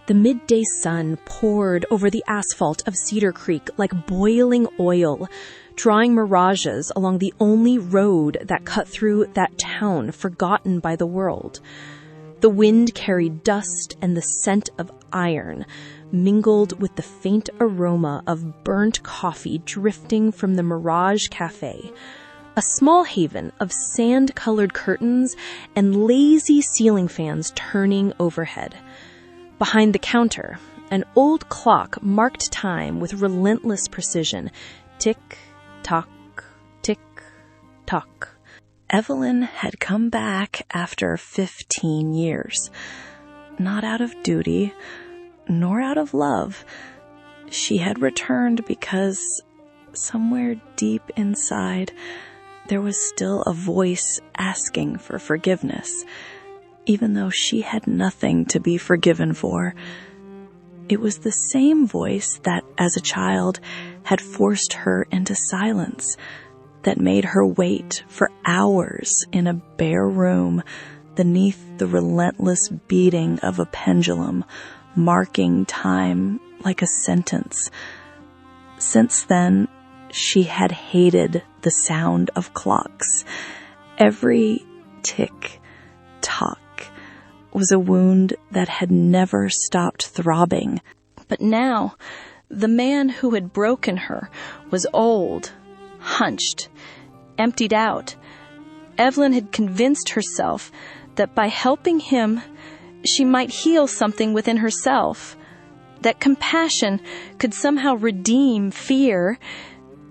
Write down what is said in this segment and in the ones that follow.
The midday sun poured over the asphalt of Cedar Creek like boiling oil, drawing mirages along the only road that cut through that town forgotten by the world. The wind carried dust and the scent of iron, mingled with the faint aroma of burnt coffee drifting from the Mirage Cafe, a small haven of sand-colored curtains and lazy ceiling fans turning overhead. Behind the counter, an old clock marked time with relentless precision. Tick-tock, tick-tock. Evelyn had come back after 15 years. Not out of duty, nor out of love. She had returned because somewhere deep inside, there was still a voice asking for forgiveness. Even though she had nothing to be forgiven for. It was the same voice that, as a child, had forced her into silence, that made her wait for hours in a bare room beneath the relentless beating of a pendulum, marking time like a sentence. Since then, she had hated the sound of clocks. Every tick-tock was a wound that had never stopped throbbing. But now, the man who had broken her was old, hunched, emptied out. Evelyn had convinced herself that by helping him, she might heal something within herself, that compassion could somehow redeem fear.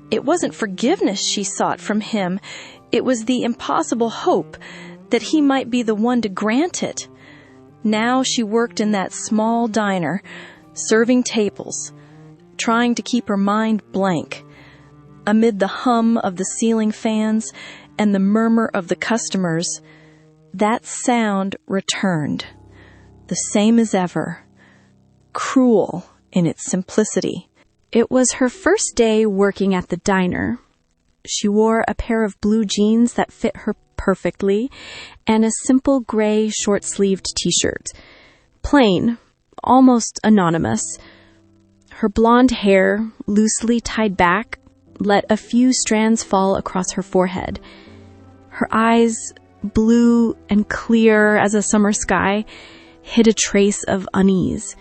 It wasn't forgiveness she sought from him. It was the impossible hope that he might be the one to grant it. Now she worked in that small diner, serving tables, trying to keep her mind blank. Amid the hum of the ceiling fans and the murmur of the customers, that sound returned, the same as ever, cruel in its simplicity. It was her first day working at the diner. She wore a pair of blue jeans that fit her perfectly, and a simple gray short-sleeved t-shirt. Plain, almost anonymous. Her blonde hair, loosely tied back, let a few strands fall across her forehead. Her eyes, blue and clear as a summer sky, hid a trace of unease,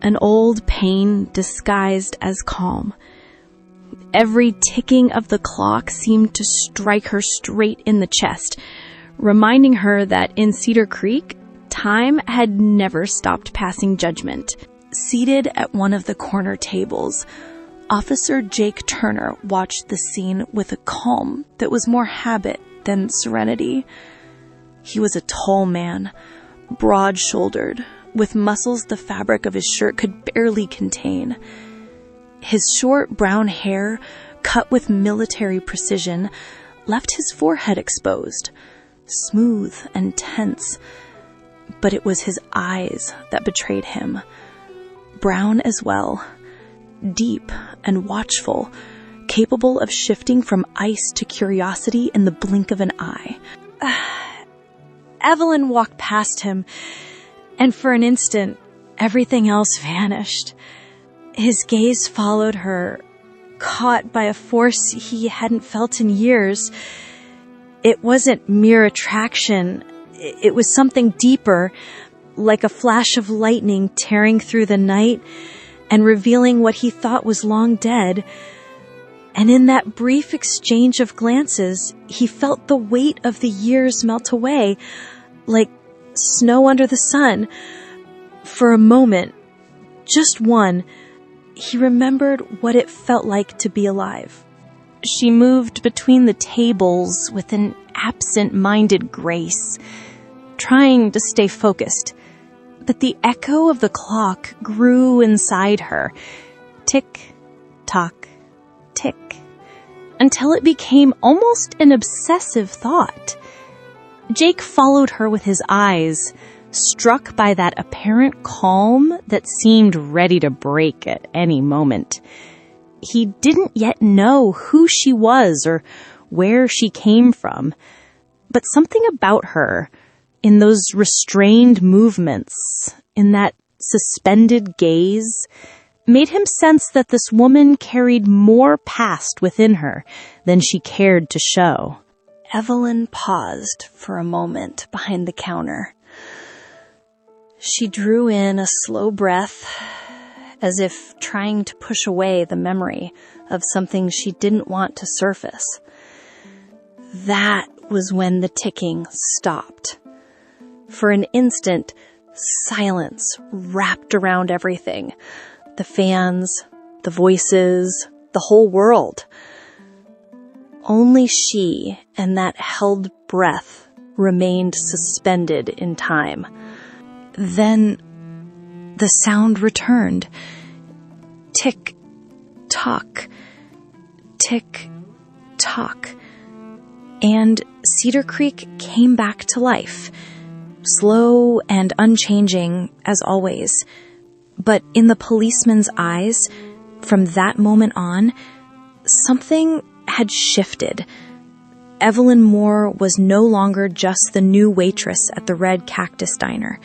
an old pain disguised as calm. Every ticking of the clock seemed to strike her straight in the chest, reminding her that in Cedar Creek, time had never stopped passing judgment. Seated at one of the corner tables, Officer Jake Turner watched the scene with a calm that was more habit than serenity. He was a tall man, broad-shouldered, with muscles the fabric of his shirt could barely contain. His short brown hair, cut with military precision, left his forehead exposed, smooth and tense. But it was his eyes that betrayed him. Brown as well, deep and watchful, capable of shifting from ice to curiosity in the blink of an eye. Evelyn walked past him, and for an instant, everything else vanished. His gaze followed her, caught by a force he hadn't felt in years. It wasn't mere attraction. It was something deeper, like a flash of lightning tearing through the night and revealing what he thought was long dead. And in that brief exchange of glances, he felt the weight of the years melt away, like snow under the sun. For a moment, just one, he remembered what it felt like to be alive. She moved between the tables with an absent-minded grace, trying to stay focused. But the echo of the clock grew inside her. Tick, tock, tick, until it became almost an obsessive thought. Jake followed her with his eyes, struck by that apparent calm that seemed ready to break at any moment. He didn't yet know who she was or where she came from, but something about her, in those restrained movements, in that suspended gaze made him sense that this woman carried more past within her than she cared to show. Evelyn paused for a moment behind the counter. She drew in a slow breath, as if trying to push away the memory of something she didn't want to surface. That was when the ticking stopped. For an instant, silence wrapped around everything. The fans, the voices, the whole world. Only she and that held breath remained suspended in time. Then the sound returned. Tick, tock, tick, tock. And Cedar Creek came back to life, slow and unchanging as always. But in the policeman's eyes, from that moment on, something had shifted. Evelyn Moore was no longer just the new waitress at the Red Cactus Diner.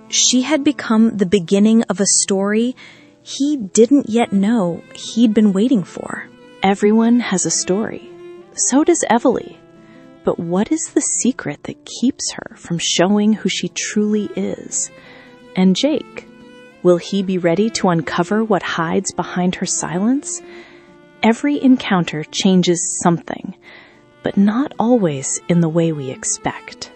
She had become the beginning of a story he didn't yet know he'd been waiting for. Everyone has a story. So does Evelyn. But what is the secret that keeps her from showing who she truly is? And Jake, will he be ready to uncover what hides behind her silence? Every encounter changes something, but not always in the way we expect.